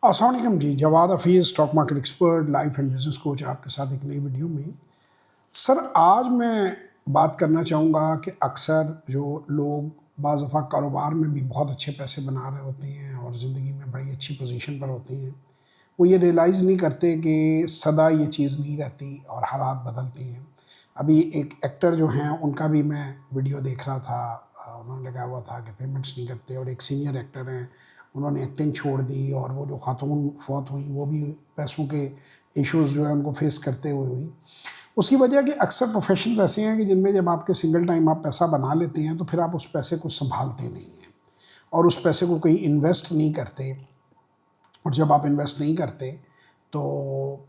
अस्सलाम वालेकुम जी, Jawad Hafeez stock market expert, life and business coach आपके साथ एक नई वीडियो में। सर आज मैं बात करना चाहूँगा कि अक्सर जो लोग बाज़ दफ़ा कारोबार में भी बहुत अच्छे पैसे बना रहे होते हैं और ज़िंदगी में बड़ी अच्छी पोजीशन पर होते हैं, वो ये रियलाइज़ नहीं करते कि सदा ये चीज़ नहीं रहती और हालात बदलते हैं। अभी एक एक्टर जो हैं उनका भी मैं वीडियो देख रहा था, उन्होंने लगा हुआ था कि पेमेंट्स नहीं करते, और एक सीनियर एक्टर हैं, उन्होंने एक्टिंग छोड़ दी और वो जो खातून फौत हुई वो भी पैसों के इश्यूज़ जो है उनको फेस करते हुए हुई। उसकी वजह कि अक्सर प्रोफेशंस ऐसे हैं कि जिनमें जब आपके सिंगल टाइम आप पैसा बना लेते हैं तो फिर आप उस पैसे को संभालते नहीं हैं और उस पैसे को कहीं इन्वेस्ट नहीं करते, और जब आप इन्वेस्ट नहीं करते तो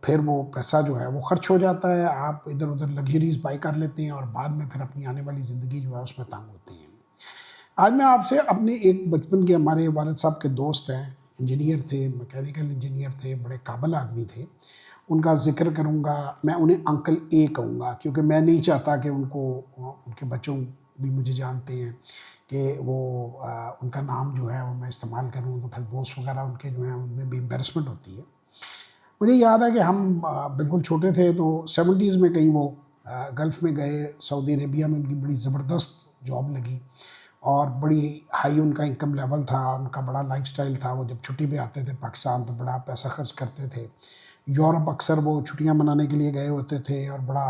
फिर वो पैसा जो है वो खर्च हो जाता है, आप इधर उधर लग्जरीज बाई कर लेते हैं और बाद में फिर अपनी आने वाली ज़िंदगी जो है उसमें तंग होते हैं। आज मैं आपसे अपने एक बचपन के हमारे वालिद साहब के दोस्त हैं, इंजीनियर थे, मैकेनिकल इंजीनियर थे, बड़े काबिल आदमी थे, उनका ज़िक्र करूँगा। मैं उन्हें अंकल ए कहूँगा क्योंकि मैं नहीं चाहता कि उनके बच्चों भी मुझे जानते हैं कि वो उनका नाम जो है वो मैं इस्तेमाल करूँ तो फिर दोस्त वगैरह उनके जो हैं उनमें भी एम्बेरसमेंट होती है। मुझे याद है कि हम बिल्कुल छोटे थे तो 70s में कहीं वो गल्फ़ में गए, सऊदी अरेबिया में उनकी बड़ी ज़बरदस्त जॉब लगी और बड़ी हाई उनका इनकम लेवल था, उनका बड़ा लाइफस्टाइल था। वो जब छुट्टी पे आते थे पाकिस्तान तो बड़ा पैसा खर्च करते थे। यूरोप अक्सर वो छुट्टियां मनाने के लिए गए होते थे और बड़ा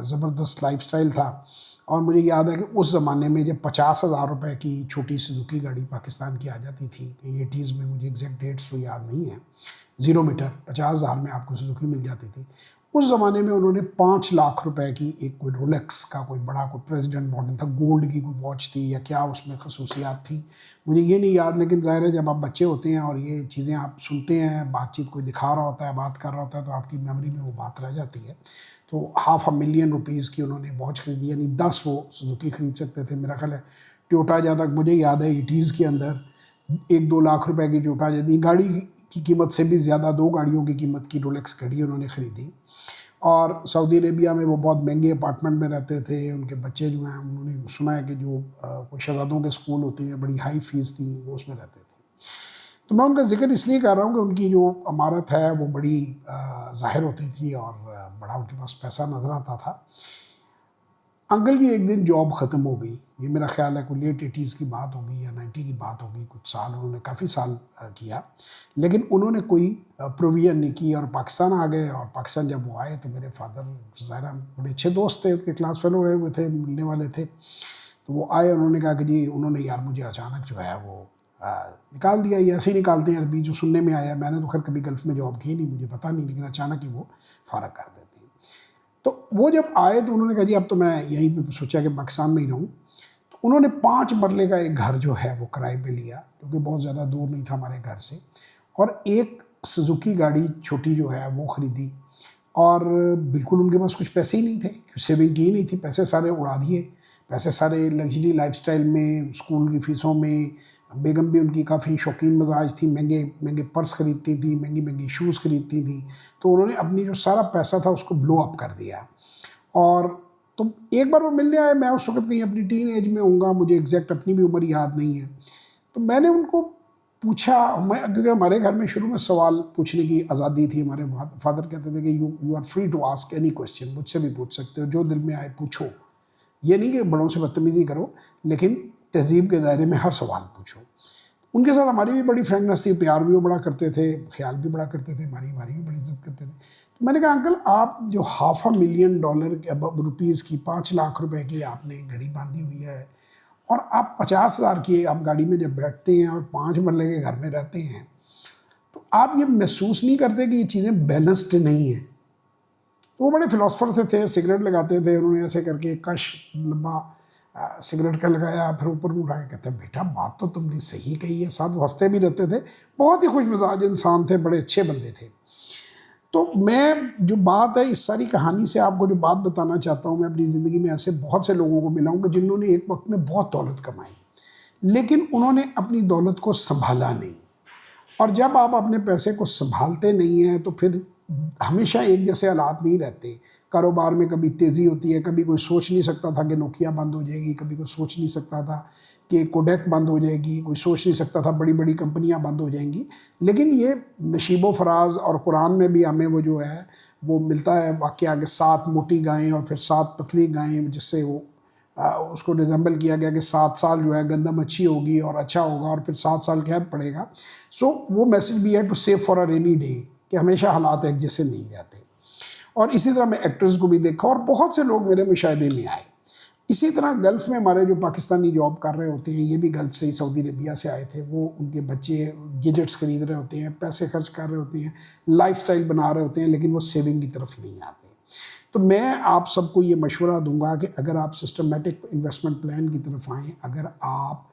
ज़बरदस्त लाइफस्टाइल था। और मुझे याद है कि उस ज़माने में जब 50,000 रुपये की छोटी सुजुकी गाड़ी पाकिस्तान की आ जाती थी, 80s में, मुझे एग्जैक्ट डेट्स तो याद नहीं है, 0 मीटर 50,000 में आपको सुजुकी मिल जाती थी। उस ज़माने में उन्होंने 5 लाख रुपए की एक कोई रोलेक्स का कोई बड़ा कोई प्रेसिडेंट मॉडल था, गोल्ड की कोई वॉच थी या क्या उसमें खसूसियात थी, मुझे ये नहीं याद। लेकिन ज़ाहिर है जब आप बच्चे होते हैं और ये चीज़ें आप सुनते हैं, बातचीत कोई दिखा रहा होता है, बात कर रहा होता है, तो आपकी मेमोरी में वो बात रह जाती है। तो $500,000 की उन्होंने वॉच खरीदी, यानी 10 वो सुजुकी खरीद सकते थे। मेरा ख्याल है टोयोटा, जहाँ तक मुझे याद है, 80s के अंदर 1-2 लाख रुपए की टोयोटा, यदि गाड़ी की कीमत से भी ज़्यादा 2 गाड़ियों की कीमत की रोलेक्स घड़ी उन्होंने ख़रीदी। और सऊदी अरेबिया में वो बहुत महंगे अपार्टमेंट में रहते थे। उनके बच्चे जो हैं, उन्होंने सुना है कि जो कोई शहज़ादों के स्कूल होते हैं, बड़ी हाई फीस थी, वो उसमें रहते थे। तो मैं उनका ज़िक्र इसलिए कर रहा हूँ कि उनकी जो अमारत है वो बड़ी ज़ाहिर होती थी और बड़ा उनके पास पैसा नज़र आता था। अंकल की एक दिन जॉब ख़त्म हो गई, ये मेरा ख्याल है कोई लेट 80s की बात होगी या 90 की बात होगी, कुछ साल उन्होंने, काफ़ी साल किया, लेकिन उन्होंने कोई प्रोविज़न नहीं की और पाकिस्तान आ गए। और पाकिस्तान जब वो आए तो मेरे फादर ज़ाहिर बड़े अच्छे दोस्त थे, उनके क्लास फेलो रहे हुए थे, मिलने वाले थे। तो वो आए, उन्होंने कहा कि जी, उन्होंने यार मुझे अचानक जो है वो निकाल दिया। ये ऐसे ही निकालते हैं अरबी, जो सुनने में आया, मैंने तो खैर कभी गल्फ़ में जॉब की नहीं, मुझे पता नहीं, लेकिन अचानक ही वो फ़ारग कर देते हैं। तो वो जब आए तो उन्होंने कहा जी अब तो मैं यहीं पे सोचा कि पाकिस्तान में ही रहूँ। तो उन्होंने 5 मरले का एक घर जो है वो किराए पे लिया, क्योंकि बहुत ज़्यादा दूर नहीं था हमारे घर से, और एक सुजुकी गाड़ी छोटी जो है वो ख़रीदी। और बिल्कुल उनके पास कुछ पैसे ही नहीं थे, सेविंग की ही नहीं थी, पैसे सारे उड़ा दिए, पैसे सारे लग्जरी लाइफस्टाइल में, स्कूल की फ़ीसों में। बेगम भी उनकी काफ़ी शौकीन मजाज थी, महंगे महंगे पर्स ख़रीदती थी, महंगी महंगी शूज़ ख़रीदती थी। तो उन्होंने अपनी जो सारा पैसा था उसको ब्लो अप कर दिया। और तो एक बार वो मिलने आए, मैं उस वक्त कहीं अपनी टीन एज में होऊंगा, मुझे एग्जैक्ट अपनी भी उम्र याद नहीं है। तो मैंने उनको पूछा, मैं, क्योंकि हमारे घर में शुरू में सवाल पूछने की आज़ादी थी, हमारे फादर कहते थे कि you are free to ask any question, मुझसे भी पूछ सकते हो, जो दिल में आए पूछो। ये नहीं कि बड़ों से बदतमीज़ी करो, लेकिन तहज़ीब के दायरे में हर सवाल पूछो। उनके साथ हमारी भी बड़ी फ्रेंडनेस थी, प्यार भी वो बड़ा करते थे, ख्याल भी बड़ा करते थे, हमारी भी बड़ी इज्जत करते थे। तो मैंने कहा अंकल, आप जो $500,000 के रुपीज़ की, 5 लाख रुपए की आपने घड़ी बांधी हुई है, और आप 50,000 की आप गाड़ी में जब बैठते हैं और 5 मरले के घर में रहते हैं, तो आप ये महसूस नहीं करते कि ये चीज़ें बैलेंस्ड नहीं हैं? तो वो बड़े फिलोसफर से थे, सिगरेट लगाते थे, उन्होंने ऐसे करके कश लंबा सिगरेट का लगाया, फिर ऊपर में उठा के कहते हैं बेटा बात तो तुमने सही कही है। साथ हंसते भी रहते थे, बहुत ही खुश मिजाज इंसान थे, बड़े अच्छे बंदे थे। तो मैं जो बात है, इस सारी कहानी से आपको जो बात बताना चाहता हूँ, मैं अपनी ज़िंदगी में ऐसे बहुत से लोगों को मिला हूँ कि जिन्होंने एक वक्त में बहुत दौलत कमाई, लेकिन उन्होंने अपनी दौलत को संभाला नहीं। और जब आप अपने पैसे को संभालते नहीं हैं तो फिर हमेशा एक जैसे हालात नहीं रहते। कारोबार में कभी तेज़ी होती है, कभी कोई सोच नहीं सकता था कि नोकिया बंद हो जाएगी, कभी कोई सोच नहीं सकता था कि कोडेक बंद हो जाएगी, कोई सोच नहीं सकता था बड़ी बड़ी कंपनियां बंद हो जाएंगी। लेकिन ये नशीबो फराज, और कुरान में भी हमें वो जो है वो मिलता है वाक़या कि 7 मोटी गायें और फिर 7 पतली गायें, जिससे वो उसको रिजेंबल किया गया कि 7 साल जो है गंदम अच्छी होगी और अच्छा होगा और फिर 7 साल कैद पड़ेगा। सो वो मैसेज भी है to save for a rainy day, कि हमेशा हालात एक जैसे नहीं रहते। और इसी तरह मैं एक्टर्स को भी देखा और बहुत से लोग मेरे मुशाहिदे में आए। इसी तरह गल्फ़ में हमारे जो पाकिस्तानी जॉब कर रहे होते हैं, ये भी गल्फ़ से ही, सऊदी अरेबिया से आए थे, वो उनके बच्चे गैजेट्स खरीद रहे होते हैं, पैसे खर्च कर रहे होते हैं, लाइफस्टाइल बना रहे होते हैं, लेकिन वो सेविंग की तरफ नहीं आते। तो मैं आप सबको ये मशवरा दूंगा कि अगर आप सिस्टमेटिक इन्वेस्टमेंट प्लान की तरफ आएँ, अगर आप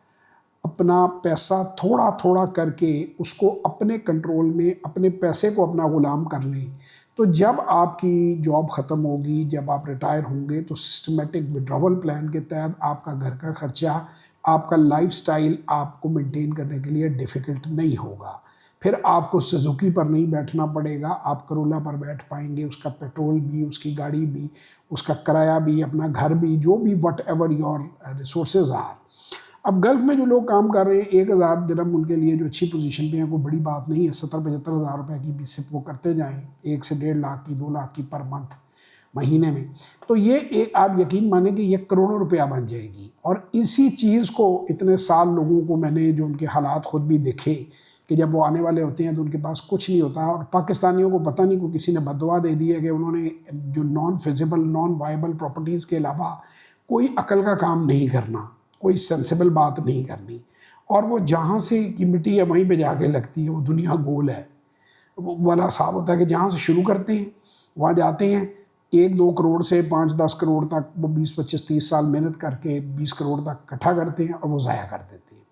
अपना पैसा थोड़ा थोड़ा करके उसको अपने कंट्रोल में, अपने पैसे को अपना गुलाम कर लें, तो जब आपकी जॉब ख़त्म होगी, जब आप रिटायर होंगे, तो सिस्टमेटिक विड्रॉवल प्लान के तहत आपका घर का खर्चा, आपका लाइफस्टाइल आपको मेंटेन करने के लिए डिफ़िकल्ट नहीं होगा। फिर आपको सुजुकी पर नहीं बैठना पड़ेगा, आप करोला पर बैठ पाएंगे। उसका पेट्रोल भी, उसकी गाड़ी भी, उसका किराया भी, अपना घर भी, जो भी whatever your resources are. अब गल्फ़ में जो लोग काम कर रहे हैं, 1000 दिरहम उनके लिए जो अच्छी पोजीशन पे है, कोई बड़ी बात नहीं है। 70-75 हज़ार रुपये की भी सिर्फ वो करते जाएं, 1 से 1.5 लाख की, 2 लाख की पर मंथ, महीने में, तो ये एक आप यकीन माने कि ये करोड़ों रुपया बन जाएगी। और इसी चीज़ को इतने साल लोगों को मैंने, जो उनके हालात खुद भी देखे, कि जब वो आने वाले होते हैं तो उनके पास कुछ नहीं होता। और पाकिस्तानियों को पता नहीं, को किसी ने बददुआ दे दी है कि उन्होंने जो non feasible, non viable properties के अलावा कोई अकल का काम नहीं करना, कोई सेंसिबल बात नहीं करनी। और वो जहाँ से की मिट्टी है वहीं पे जाके लगती है। वो दुनिया गोल है, वो वाला साहब होता है कि जहाँ से शुरू करते हैं वहाँ जाते हैं। 1-2 करोड़ से 5-10 करोड़ तक वो 20-25-30 साल मेहनत करके 20 करोड़ तक इकट्ठा करते हैं और वो ज़ाया कर देते हैं।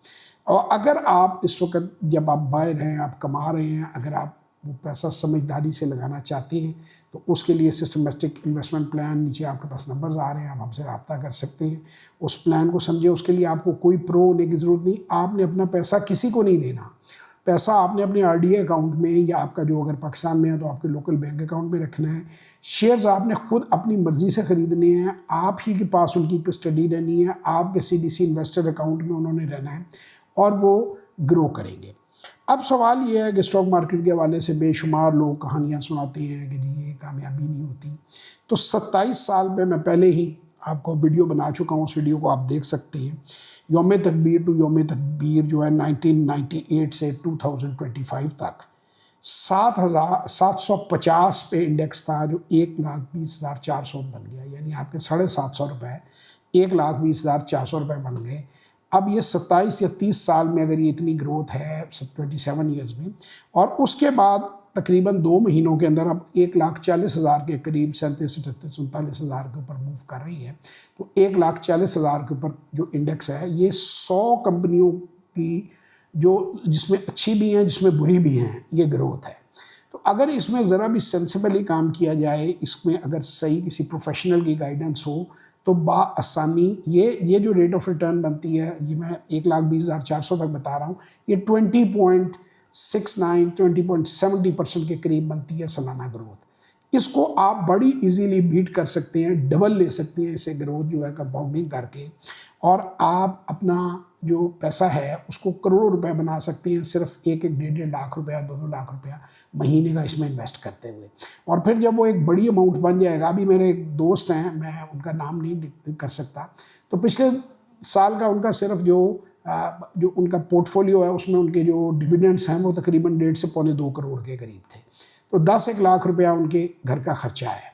और अगर आप इस वक्त, जब आप बाहर हैं, आप कमा रहे हैं, अगर आप वो पैसा समझदारी से लगाना चाहते हैं, तो उसके लिए सिस्टमेटिक इन्वेस्टमेंट प्लान, नीचे आपके पास नंबर्स आ रहे हैं, आप हमसे रब्ता कर सकते हैं। उस प्लान को समझिए। उसके लिए आपको कोई प्रो होने की ज़रूरत नहीं। आपने अपना पैसा किसी को नहीं देना। पैसा आपने अपने आरडीए अकाउंट में, या आपका जो अगर पाकिस्तान में है तो आपके लोकल बैंक अकाउंट में रखना है। शेयर्स आपने खुद अपनी मर्ज़ी से ख़रीदने हैं, आप ही के पास उनकी कस्टडी रहनी है, आपके सीडीसी इन्वेस्टर अकाउंट में उन्होंने रहना है और वो ग्रो करेंगे। अब सवाल ये है कि स्टॉक मार्केट के हवाले से बेशुमार लोग कहानियाँ सुनाते हैं कि जी ये कामयाबी नहीं होती। तो 27 साल पे मैं पहले ही आपको वीडियो बना चुका हूँ, उस वीडियो को आप देख सकते हैं। यौम तकबीर टू यौम तकबीर जो है 1998 से 2025 तक 7,750 पे इंडेक्स था, जो 1,20,400 बन गया। यानी आपके 750 रुपये 1,20,400 रुपये बन गए। अब ये 27 या 30 साल में अगर ये इतनी ग्रोथ है 27 ईयर्स में, और उसके बाद तकरीबन 2 महीनों के अंदर अब 1,40,000 के करीब 37-38-39,000 के ऊपर मूव कर रही है। तो 1,40,000 के ऊपर जो इंडेक्स है, ये 100 कंपनियों की, जो जिसमें अच्छी भी हैं, जिसमें बुरी भी हैं, ये ग्रोथ है। तो अगर इसमें ज़रा भी सेंसिबली काम किया जाए, इसमें अगर सही किसी प्रोफेशनल की गाइडेंस हो, तो बाआसानी ये जो रेट ऑफ रिटर्न बनती है, ये मैं 1,20,400 तक बता रहा हूँ, ये 20.70% के करीब बनती है सालाना ग्रोथ। इसको आप बड़ी इजीली बीट कर सकते हैं, डबल ले सकते हैं इसे ग्रोथ जो है कंपाउंडिंग करके, और आप अपना जो पैसा है उसको करोड़ों रुपए बना सकते हैं सिर्फ 1-1.5 लाख रुपया, 2-2 लाख रुपया महीने का इसमें इन्वेस्ट करते हुए। और फिर जब वो एक बड़ी अमाउंट बन जाएगा, अभी मेरे एक दोस्त हैं, मैं उनका नाम नहीं कर सकता, तो पिछले साल का उनका सिर्फ जो उनका पोर्टफोलियो है, उसमें उनके जो डिविडेंड्स हैं वो तकरीबन 1.5 से 2.25 करोड़ के करीब थे। तो 10-1 लाख रुपया उनके घर का खर्चा है।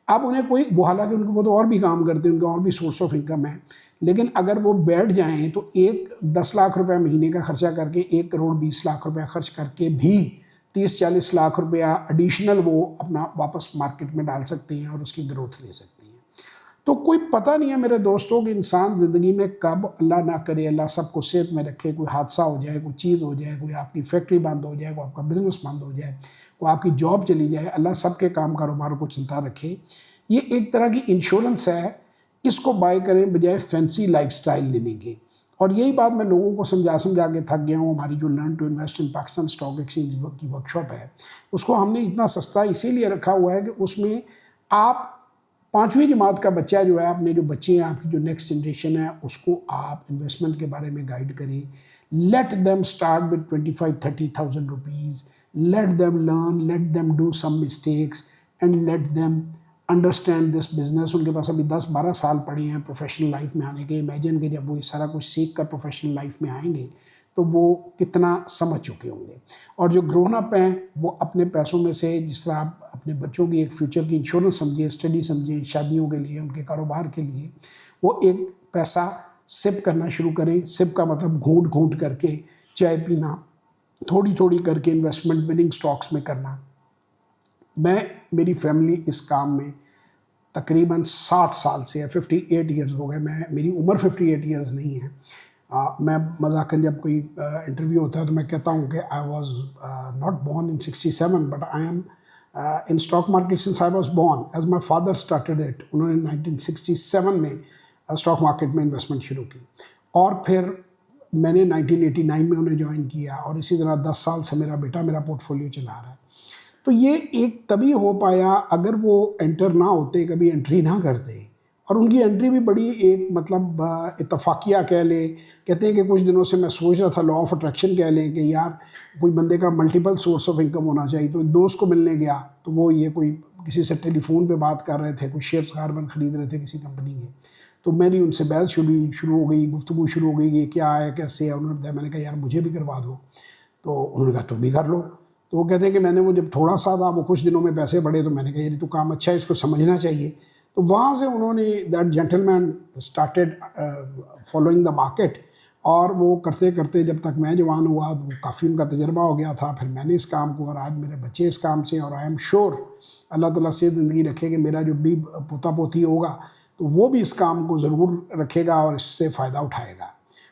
अब उन्हें कोई, वो हालांकि वो तो और भी काम करते हैं, उनका और भी सोर्स ऑफ इनकम है, लेकिन अगर वो बैठ जाएं तो 10 लाख रुपया महीने का खर्चा करके 1,20,00,000 रुपया खर्च करके भी 30-40 लाख रुपया एडिशनल वो अपना वापस मार्केट में डाल सकते हैं और उसकी ग्रोथ ले सकते हैं। तो कोई पता नहीं है मेरे दोस्तों कि इंसान ज़िंदगी में कब, अल्लाह ना करे, अल्लाह सबको सेहत में रखे, कोई हादसा हो जाए, कोई चीज़ हो जाए, कोई आपकी फैक्ट्री बंद हो जाए, कोई आपका बिजनेस बंद हो जाए, कोई आपकी जॉब चली जाए, अल्लाह सबके काम कारोबार को चलता रखे। ये एक तरह की इंश्योरेंस है, इसको बाय करें बजाय फैंसी लाइफस्टाइल लेने के। और यही बात मैं लोगों को समझा के थक गया हूँ। हमारी जो learn to invest in Pakistan stock exchange की वर्कशॉप है, उसको हमने इतना सस्ता इसीलिए रखा हुआ है कि उसमें आप 5वीं जमात का बच्चा जो है, अपने जो बच्चे हैं, आपकी जो नेक्स्ट जनरेशन है, उसको आप इन्वेस्टमेंट के बारे में गाइड करें। Let them start with 25-30,000 rupees, let them learn, let them do some mistakes and let them understand this business. उनके पास अभी 10-12 साल पड़े हैं प्रोफेशनल लाइफ में आने के। इमेजिन कि जब वो ये सारा कुछ सीख कर प्रोफेशनल लाइफ में आएंगे तो वो कितना समझ चुके होंगे। और जो ग्रोन अप हैं वो अपने पैसों में से, जिस तरह आप अपने बच्चों की एक फ्यूचर की इंश्योरेंस समझिए, स्टडी समझिए, शादियों के लिए, उनके कारोबार के लिए, वो एक पैसा सिप करना शुरू करें। सिप का मतलब घूंट घूंट करके चाय पीना, थोड़ी थोड़ी करके इन्वेस्टमेंट विनिंग स्टॉक्स में करना। मेरी फैमिली इस काम में तकरीबन 60 साल से है, 58 ईयर्स हो गए। मेरी उम्र 58 ईयर्स नहीं है। मैं मजाकन जब कोई इंटरव्यू होता है तो मैं कहता हूँ कि I was not born in 67 but I am in stock market since I was born, as my father started it. उन्होंने 1967 में स्टॉक मार्केट में इन्वेस्टमेंट शुरू की और फिर मैंने 1989 में उन्हें ज्वाइन किया और इसी तरह 10 साल से मेरा बेटा मेरा पोर्टफोलियो चला रहा है। तो ये एक तभी हो पाया, अगर वो एंटर ना होते, कभी एंट्री ना करते। और उनकी एंट्री भी बड़ी एक मतलब इत्तफाकिया कह लें। कहते हैं कि कुछ दिनों से मैं सोच रहा था, लॉ ऑफ अट्रैक्शन कह लें, कि यार कोई बंदे का मल्टीपल सोर्स ऑफ इनकम होना चाहिए। तो एक दोस्त को मिलने गया तो वो ये कोई किसी से टेलीफोन पे बात कर रहे थे, कोई शेयर्स कार्बन ख़रीद रहे थे किसी कंपनी के। तो मेरी उनसे बहस शुरू हो गई, गुफ्तगू शुरू हो गई, ये क्या है, कैसे है। उन्होंने बताया, मैंने कहा यार मुझे भी करवा दो। तो उन्होंने कहा तुम भी कर लो। तो वो कहते हैं कि मैंने वो जब थोड़ा सा था, वो कुछ दिनों में पैसे बढ़े, तो मैंने कहा यार तो काम अच्छा है, इसको समझना चाहिए। तो वहाँ से उन्होंने that gentleman started following the market. और वो करते करते जब तक मैं जवान हुआ तो काफ़ी उनका तजर्बा हो गया था। फिर मैंने इस काम को, और आज मेरे बच्चे इस काम से, और आई एम श्योर अल्लाह ताला से ज़िंदगी रखे कि मेरा जो भी पोता पोती होगा तो वो भी इस काम को ज़रूर रखेगा और इससे फ़ायदा उठाएगा।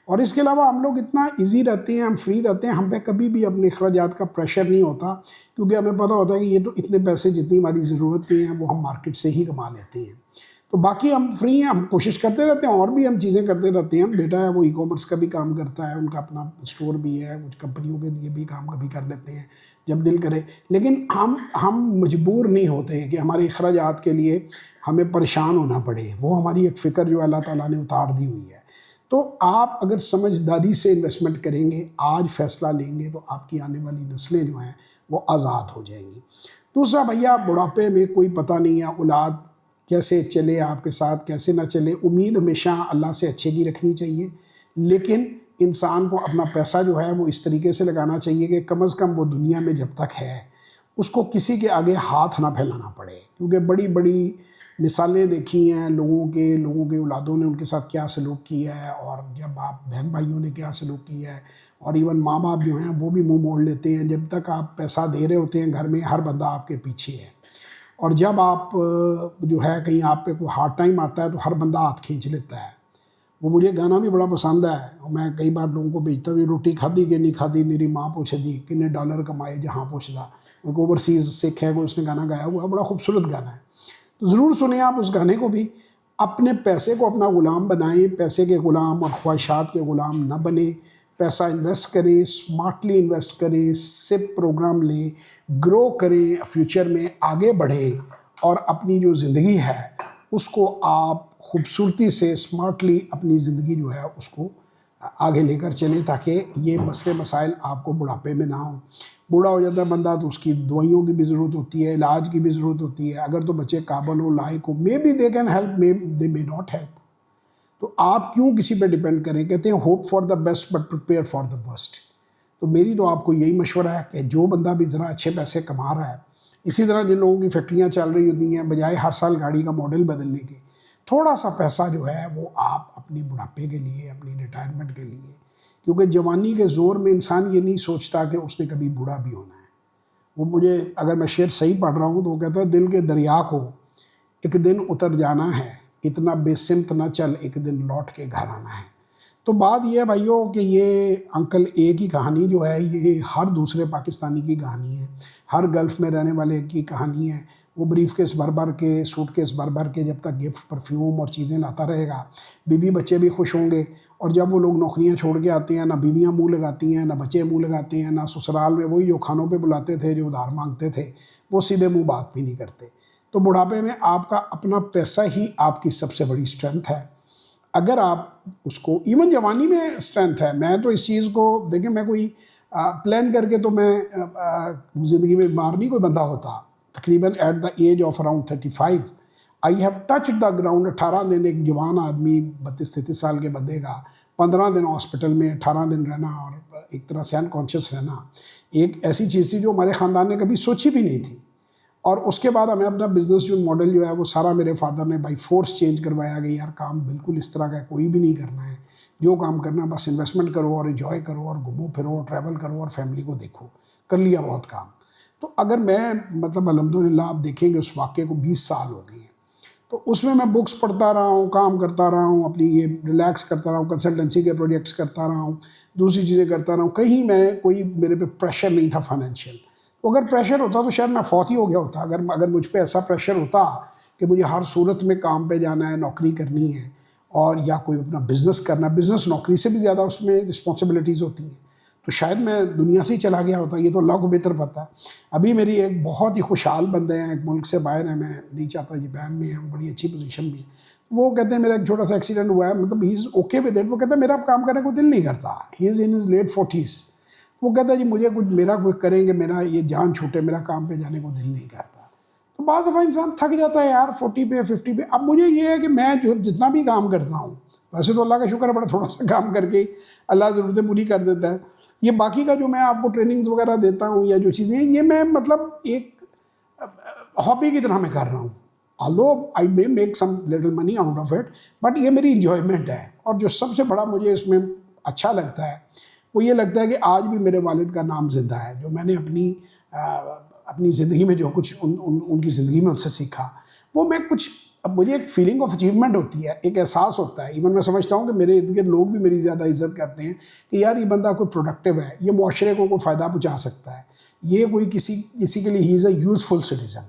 और इसके अलावा हम लोग इतना इजी रहते हैं, हम फ्री रहते हैं, हम पे कभी भी अपने अखराजात का प्रेशर नहीं होता, क्योंकि हमें पता होता है कि ये तो इतने पैसे जितनी हमारी ज़रूरतें हैं वो हम मार्केट से ही कमा लेते हैं। तो बाकी हम फ्री हैं, हम कोशिश करते रहते हैं और भी हम चीज़ें करते रहते हैं। बेटा है वो ई-कॉमर्स का भी काम करता है, उनका अपना स्टोर भी है, कुछ कंपनियों के लिए भी काम कभी कर लेते हैं जब दिल करे। लेकिन हम मजबूर नहीं होते कि हमारे अखराजात के लिए हमें परेशान होना पड़े। वो हमारी एक फ़िक्र जो अल्लाह ताला ने उतार दी हुई है। तो आप अगर समझदारी से इन्वेस्टमेंट करेंगे, आज फ़ैसला लेंगे, तो आपकी आने वाली नस्लें जो हैं वो आज़ाद हो जाएंगी। दूसरा भैया, बुढ़ापे में कोई पता नहीं है औलाद कैसे चले आपके साथ, कैसे ना चले। उम्मीद हमेशा अल्लाह से अच्छे की रखनी चाहिए, लेकिन इंसान को अपना पैसा जो है वो इस तरीके से लगाना चाहिए कि कम अज़ कम वो दुनिया में जब तक है उसको किसी के आगे हाथ ना फैलाना पड़े। क्योंकि बड़ी बड़ी मिसालें देखी हैं लोगों के औलादों ने उनके साथ क्या सलूक किया है, और जब आप बहन भाइयों ने क्या सलूक किया है, और इवन माँ बाप जो हैं वो भी मुंह मोड़ लेते हैं। जब तक आप पैसा दे रहे होते हैं घर में, हर बंदा आपके पीछे है, और जब आप जो है कहीं आप पे कोई हार्ड टाइम आता है तो हर बंदा हाथ खींच लेता है। वो मुझे गाना भी बड़ा पसंद है, और मैं कई बार लोगों को भेजता हूँ, रोटी खाधी कि नहीं खाधी मेरी माँ पूछदी, कितने डॉलर कमाए जहाँ पूछदा। एक ओवरसीज़ सिख है, कोई उसने गाना गाया हुआ, बड़ा खूबसूरत गाना है, तो ज़रूर सुने आप उस गाने को भी। अपने पैसे को अपना ग़ुलाम बनाएं, पैसे के ग़ुलाम और ख्वाहिशात के ग़ुलाम न बने। पैसा इन्वेस्ट करें, स्मार्टली इन्वेस्ट करें, सिप प्रोग्राम लें, ग्रो करें, फ्यूचर में आगे बढ़ें, और अपनी जो ज़िंदगी है उसको आप खूबसूरती से स्मार्टली अपनी ज़िंदगी जो है उसको आगे लेकर चलें, ताकि ये मसले मसाइल आपको बुढ़ापे में ना हो। बूढ़ा हो जाता है बंदा तो उसकी दवाइयों की भी ज़रूरत होती है, इलाज की भी ज़रूरत होती है। अगर तो बच्चे काबिल हो, लायक हो, may be they can help, may they may not help. तो आप क्यों किसी पे डिपेंड करें। कहते हैं hope for the best but prepare for the worst. तो मेरी तो आपको यही मशवरा है कि जो बंदा भी ज़रा अच्छे पैसे कमा रहा है, इसी तरह जिन लोगों की फैक्ट्रियाँ चल रही होती हैं, बजाय हर साल गाड़ी का मॉडल बदलने के, थोड़ा सा पैसा जो है वो आप अपनी बुढ़ापे के लिए, अपनी रिटायरमेंट के लिए, क्योंकि जवानी के ज़ोर में इंसान ये नहीं सोचता कि उसने कभी बूढ़ा भी होना है। वो मुझे, अगर मैं शेर सही पढ़ रहा हूँ तो वो कहता है, दिल के दरिया को एक दिन उतर जाना है, इतना बेसिमत न चल, एक दिन लौट के घर आना है। तो बात ये है भाइयों कि ये अंकल ए की कहानी जो है ये हर दूसरे पाकिस्तानी की कहानी है, हर गल्फ़ में रहने वाले की कहानी है। वो ब्रीफ केस भर भर के, सूट केस भर भर के जब तक गिफ्ट, परफ्यूम और चीज़ें लाता रहेगा, बीवी बच्चे भी खुश होंगे। और जब वो लोग नौकरियां छोड़ के आते हैं, ना बीवियां मुंह लगाती हैं, ना बच्चे मुंह लगाते हैं, ना ससुराल में वही जो खानों पे बुलाते थे, जो उधार मांगते थे, वो सीधे मुंह बात भी नहीं करते। तो बुढ़ापे में आपका अपना पैसा ही आपकी सबसे बड़ी स्ट्रेंथ है। अगर आप उसको, इवन जवानी में स्ट्रेंथ है। मैं तो इस चीज़ को देखिए, मैं कोई प्लान करके तो मैं ज़िंदगी में बीमार नहीं कोई बंदा होता। तकरीबन at the age of around 35 I have touch the ground. 18 दिन एक जवान आदमी 32-33 साल के बंदे का 15 दिन हॉस्पिटल में, 18 दिन रहना और एक तरह से अनकॉन्शियस रहना, एक ऐसी चीज़ थी जो हमारे ख़ानदान ने कभी सोची भी नहीं थी। और उसके बाद हमें अपना बिजनेस जो मॉडल जो है वो सारा मेरे फादर ने बाई फोर्स चेंज करवाया कि यार काम बिल्कुल इस तरह का कोई भी नहीं करना है, जो काम करना है बस इन्वेस्टमेंट करो और इन्जॉय करो और घूमो फिरो और ट्रैवल करो और फैमिली को देखो। कर लिया बहुत काम। तो अगर मैं मतलब अल्हम्दुलिल्लाह आप देखेंगे उस वाक़े को 20 साल हो गए हैं, तो उसमें मैं बुक्स पढ़ता रहा हूँ, काम करता रहा हूँ, अपनी ये रिलैक्स करता रहा हूँ, कंसल्टेंसी के प्रोजेक्ट्स करता रहा हूँ, दूसरी चीज़ें करता रहा हूँ। कहीं मैं कोई मेरे पे प्रेशर नहीं था फाइनेंशियल। तो अगर प्रेशर होता तो शायद मैं फौत ही हो गया होता। अगर मुझ पे ऐसा प्रेशर होता कि मुझे हर सूरत में काम पे जाना है, नौकरी करनी है और या कोई अपना बिज़नेस करना है, बिज़नेस नौकरी से भी ज़्यादा उसमें रिस्पॉन्सिबिलिटीज़ होती हैं, तो शायद मैं दुनिया से ही चला गया होता। ये तो अल्लाह को बेहतर पता है। अभी मेरी एक बहुत ही खुशहाल बंदे हैं, एक मुल्क से बाहर है, मैं नहीं चाहता ये बैन में है, वो बड़ी अच्छी पोजीशन में है। वो कहते हैं मेरा एक छोटा सा एक्सीडेंट हुआ है, मतलब he is okay with it. वो कहते हैं मेरा अब काम करने को दिल नहीं करता। He is in his late 40s। वो कहता है जी मुझे कुछ मेरा कुछ करेंगे, मेरा ये जान छूटे, मेरा काम पे जाने को दिल नहीं करता। तो बाज़ दफ़ा इंसान थक जाता है यार 40 पे 50 पे। अब मुझे ये है कि मैं जो जितना भी काम करता हूँ, वैसे तो अल्लाह का शुक्र है बड़ा थोड़ा सा काम करके अल्लाह ज़रूरतें पूरी कर देता है। ये बाकी का जो मैं आपको ट्रेनिंग्स वगैरह देता हूँ या जो चीज़ें, ये मैं मतलब एक हॉबी की तरह मैं कर रहा हूँ। Although I may make some little money out of it, but ये मेरी इंजॉयमेंट है। और जो सबसे बड़ा मुझे इसमें अच्छा लगता है वो ये लगता है कि आज भी मेरे वालिद का नाम ज़िंदा है। जो मैंने अपनी ज़िंदगी में जो कुछ उनकी ज़िंदगी में उनसे सीखा, वो मैं कुछ, अब मुझे एक फीलिंग ऑफ अचीवमेंट होती है, एक एहसास होता है। इवन मैं समझता हूँ कि मेरे इर्द गिर्द लोग भी मेरी ज़्यादा इज्जत करते हैं कि यार ये बंदा कोई प्रोडक्टिव है, ये मुआशरे को कोई फ़ायदा पहुँचा सकता है, ये कोई किसी के लिए he is a useful citizen.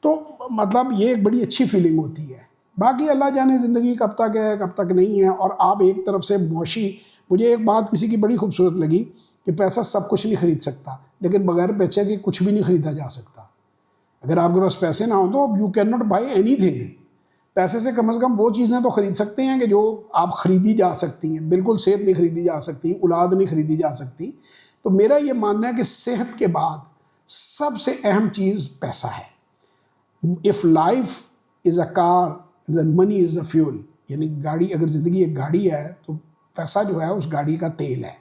तो मतलब ये एक बड़ी अच्छी फीलिंग होती है। बाकी अल्लाह जाने ज़िंदगी कब तक है कब तक नहीं है। और आप एक तरफ से मुआशी, मुझे एक बात किसी की बड़ी खूबसूरत लगी कि पैसा सब कुछ नहीं खरीद सकता, लेकिन बगैर पैसे के कुछ भी नहीं खरीदा जा सकता। अगर आपके पास पैसे ना हो तो you can not by anything. पैसे से कम वो चीज़ें तो ख़रीद सकते हैं कि जो आप ख़रीदी जा सकती हैं। बिल्कुल सेहत नहीं खरीदी जा सकती, औलाद नहीं खरीदी जा सकती। तो मेरा ये मानना है कि सेहत के बाद सबसे अहम चीज़ पैसा है। If life is a car then money is the fuel. यानी गाड़ी, अगर ज़िंदगी एक गाड़ी है तो पैसा जो है उस गाड़ी का तेल है।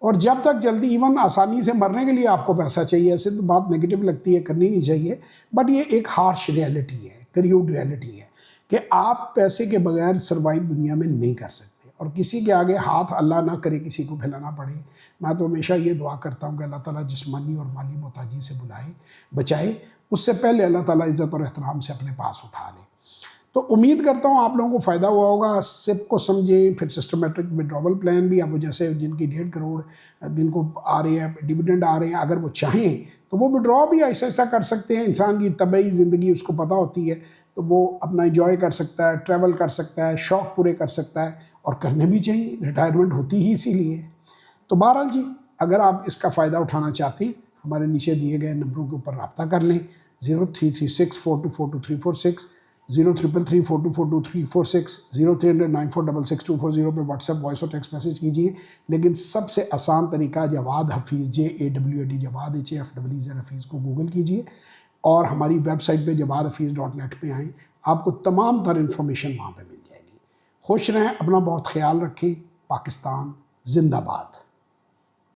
और जब तक जल्दी, इवन आसानी से मरने के लिए आपको पैसा चाहिए। ऐसे तो बात नेगेटिव लगती है, करनी नहीं चाहिए, बट ये एक हार्श रियलिटी है, क्रूड रियलिटी है कि आप पैसे के बगैर सर्वाइव दुनिया में नहीं कर सकते। और किसी के आगे हाथ अल्लाह ना करे किसी को फैलाना पड़े। मैं तो हमेशा ये दुआ करता हूँ कि अल्लाह ताला जिस्मानी और माली मोहताजी से बचाए, उससे पहले अल्लाह ताला इज़्ज़त और एहतराम से अपने पास उठा ले। तो उम्मीद करता हूँ आप लोगों को फ़ायदा हुआ होगा। सिप को समझें, फिर सिस्टमेटिक विड्रॉवल प्लान भी। अब वो जैसे जिनकी 1.5 करोड़ जिनको आ रहे हैं, डिविडेंड आ रहे हैं, अगर वो चाहें तो वो विड्रॉ भी ऐसा ऐसा कर सकते हैं। इंसान की तबई ज़िंदगी उसको पता होती है, तो वो अपना इंजॉय कर सकता है, ट्रैवल कर सकता है, शौक़ पूरे कर सकता है, और करने भी चाहिए। रिटायरमेंट होती ही इसीलिए। तो बहरहाल जी, अगर आप इसका फ़ायदा उठाना चाहते हैं, हमारे नीचे दिए गए नंबरों के ऊपर रब्ता कर लें। 0336424246, 0333424246, 030094666240 पे व्हाट्सएप वॉइस और टेक्स्ट मैसेज कीजिए। लेकिन सबसे आसान तरीका जवाद हफीज़, JAWAD जवाद HAFEEZ हफीज़ को गूगल कीजिए और हमारी वेबसाइट पे jawad-hafiz.net पे आएँ। आपको तमाम तर इन्फॉर्मेशन वहाँ पे मिल जाएगी। खुश रहें, अपना बहुत ख्याल रखें। पाकिस्तान जिंदाबाद।